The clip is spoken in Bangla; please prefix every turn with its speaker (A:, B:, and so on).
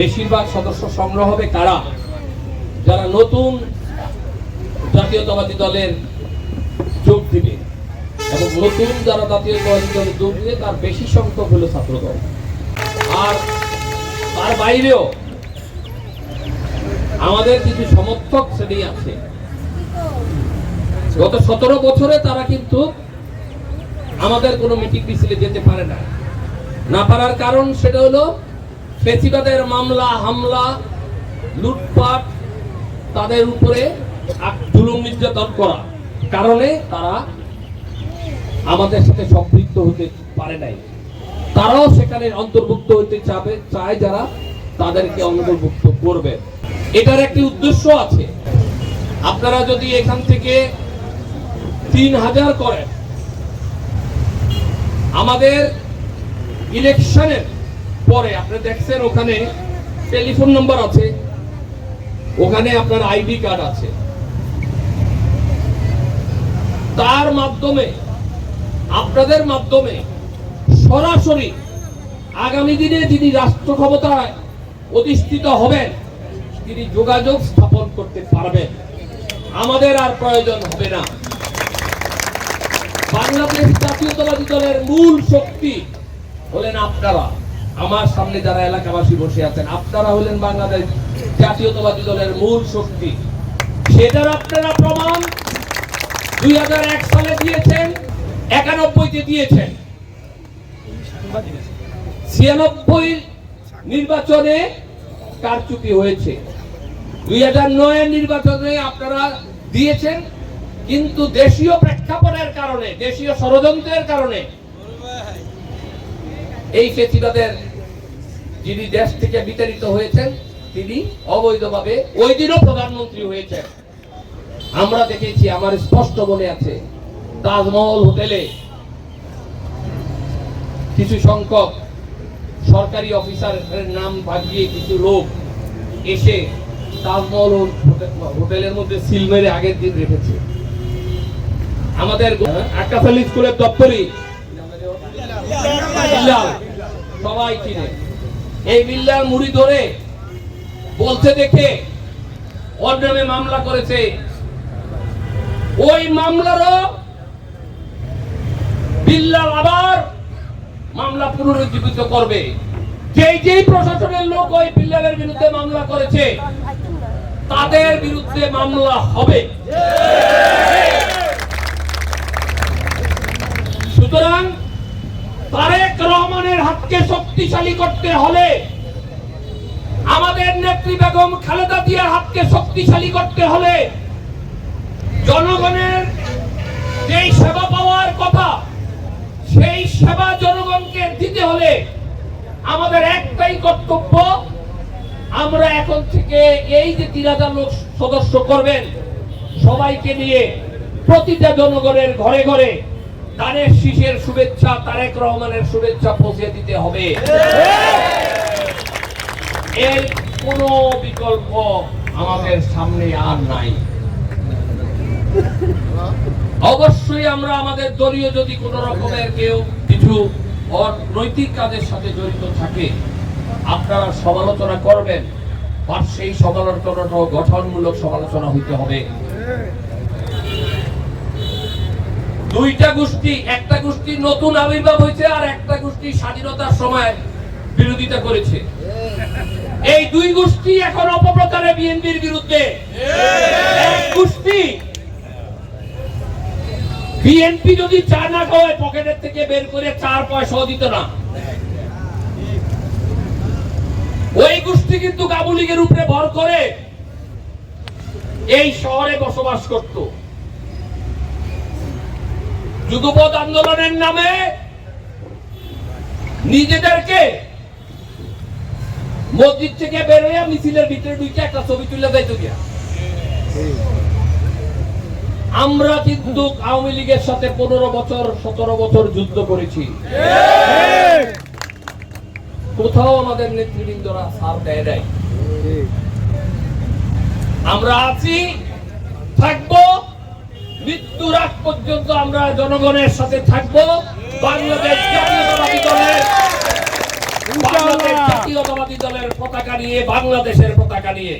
A: বেশিরভাগ সদস্য সংগ্রহ হবে কারা? যারা নতুন জাতীয়তাবাদী দলের যোগ দিবে, এবং নতুন যারা জাতীয়তাবাদী দলে যোগ দিবে তার বেশি সংখ্যক হলো ছাত্রদল। আর তার বাইরেও আমাদের কিছু সমর্থক শ্রেণী আছে, গত 17 বছরে তারা কিন্তু আমাদের কোনো মিটিং মিছিলে যেতে পারে না পারার কারণ সেটা হলো ফেসিবাদের মামলা, হামলা, লুটপাট, তাদের উপরে জুলুম নির্যাতন করা কারণে তারা আমাদের সাথে সম্পৃক্ত হতে পারে নাই। তারাও সেখানে অন্তর্ভুক্ত হতে চায় যারা তাদেরকে অন্তর্ভুক্ত করবে। এটার একটি উদ্দেশ্য আছে। আপনারা যদি এখান থেকে 3000 করেন, আমাদের ইলেকশনের পরে আপনি দেখছেন ওখানে টেলিফোন নাম্বার আছে, ওখানে আপনার আইডি কার্ড আছে, তার মাধ্যমে আপনাদের মাধ্যমে সরাসরি আগামী দিনে যিনি রাষ্ট্র ক্ষমতায় অধিষ্ঠিত হবেন তিনি যোগাযোগ স্থাপন করতে পারবেন। আমাদের আর প্রয়োজন হবে না। বাংলাদেশ জাতীয়তাবাদী দলের মূল শক্তি হলেন আপনারা। আমার সামনে যারা এলাকাবাসী বসে আছেন, আপনারা হলেন বাংলাদেশ জাতীয়তাবাদী দলের মূল শক্তি। সেটার আপনারা প্রমাণ 2001 সালে দিয়েছেন, 91-তে দিয়েছেন, 96 নির্বাচনে কারচুপি হয়েছে, 2009 নির্বাচনে আপনারা দিয়েছেন, কিন্তু দেশীয় প্রেক্ষাপটের কারণে, দেশীয় ষড়যন্ত্রের কারণে এই ফেসিবাদের যিনি দেশ থেকে বিতাড়িত হয়েছেন তিনি অবৈধভাবে ওই দিনও প্রধানমন্ত্রী হয়েছেন। আমরা দেখেছি, আমার স্পষ্ট মনে আছে, তাজমহল হোটেলে কিছু সংখ্যক সরকারি অফিসারের নাম ভাগিয়ে কিছু লোক এসে তাজমহল হোটেলের মধ্যে সিল মেরে আগের দিন রেখেছে। আমাদের আকাশ আলী স্কুলের দপ্তরি সবাই চিনে, এই বিল্লার মুড়ি ধরে বলতে দেখে ওর নামে মামলা করেছে। ওই মামলারও বিল্লাল আবার মামলা পুনরুজ্জীবিত করবে। যেই প্রশাসনের লোক ওই বিল্লালের বিরুদ্ধে মামলা করেছে তাদের বিরুদ্ধে মামলা হবে। সুতরাং তারেক রহমানের হাতকে শক্তিশালী করতে হলে, আমাদের নেত্রী বেগম খালেদা জিয়ার হাতকে শক্তিশালী করতে হলে, জনগণের যেই সেবা পাওয়ার কথা সেই সেবা জনগণকে দিতে হলে আমাদের একটাই কর্তব্য, আমরা এখন থেকে এই যে 3000 লোক সদস্য করবেন সবাইকে নিয়ে প্রতিটা জনগণের ঘরে ঘরে ধানের শীষের শুভেচ্ছা, তারেক রহমানের শুভেচ্ছা পৌঁছে দিতে হবে। এর কোনো বিকল্প আমাদের সামনে আর নাই। অবশ্যই আমরা আমাদের দলীয় যদি কোন রকমের কেউ কিছু অনৈতিক কাজের সাথে জড়িত থাকে আপনারা সমালোচনা করবেন, আর সেই সমালোচনাটাও গঠনমূলক সমালোচনা হইতে হবে। দুইটা গোষ্ঠী, একটা গোষ্ঠী নতুন আবির্ভাব হয়েছে আর একটা গোষ্ঠী স্বাধীনতার সময় বিরোধিতা করেছে। এই দুই গোষ্ঠী এখন অপপ্রচারে বিএনপির বিরুদ্ধে। এক গোষ্ঠী বিএনপি যদি চা না খাওয়ায় পকেটের থেকে বের করে 4 পয়সাও দিত না। ওই গোষ্ঠী কিন্তু আওয়ামী লীগের উপরে ভর করে এই শহরে বসবাস করত। যুগপৎ আন্দোলনের নামে নিজেদেরকে মসজিদ থেকে বের হয়ে মিছিলের ভিতরে ঢুকে একটা ছবি তুলে যাইতো গিয়া। আমরা কিন্তু আওয়ামী লীগের সাথে 15 বছর 17 বছর যুদ্ধ করেছি, কোথাও আমাদের নেতৃবৃন্দরা সার দেয় নাই। আমরা আছি, থাকবো, মৃত্যুর আগ পর্যন্ত আমরা জনগণের সাথে থাকবো। বাংলাদেশ জাতীয়তাবাদী দলের বাংলাদেশ জাতীয়তাবাদী দলের পতাকা নিয়ে, বাংলাদেশের পতাকা নিয়ে